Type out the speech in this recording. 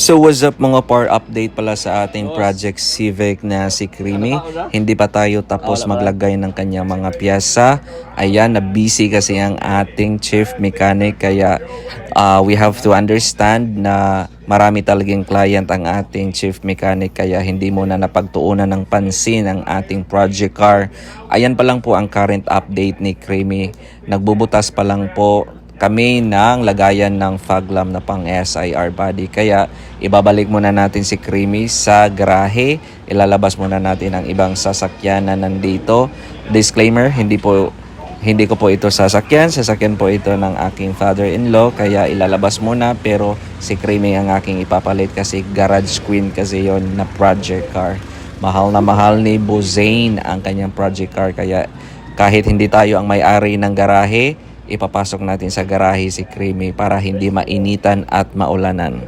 So what's up mga par, update pala sa ating Project Civic na si Creamy. Hindi pa tayo tapos maglagay ng kanyang mga piyesa. Ayan, na busy kasi ang ating chief mechanic, kaya we have to understand na marami talagang client ang ating chief mechanic, kaya hindi muna napagtuunan ng pansin ang ating project car. Ayan pa lang po ang current update ni Creamy. Nagbubutas pa lang po kami ng lagayan ng fog lamp na pang SIR body, kaya ibabalik muna natin si Creamy sa garahe. Ilalabas muna natin ang ibang sasakyan na nandito. Disclaimer, hindi ko po ito sasakyan po ito ng aking father-in-law, kaya ilalabas muna, pero si Creamy ang aking ipapalit kasi garage queen kasi yon na project car. Mahal na mahal ni Buzane ang kanyang project car, kaya kahit hindi tayo ang may-ari ng garahe, ipapasok natin sa garahe si Creamy para hindi mainitan at maulanan.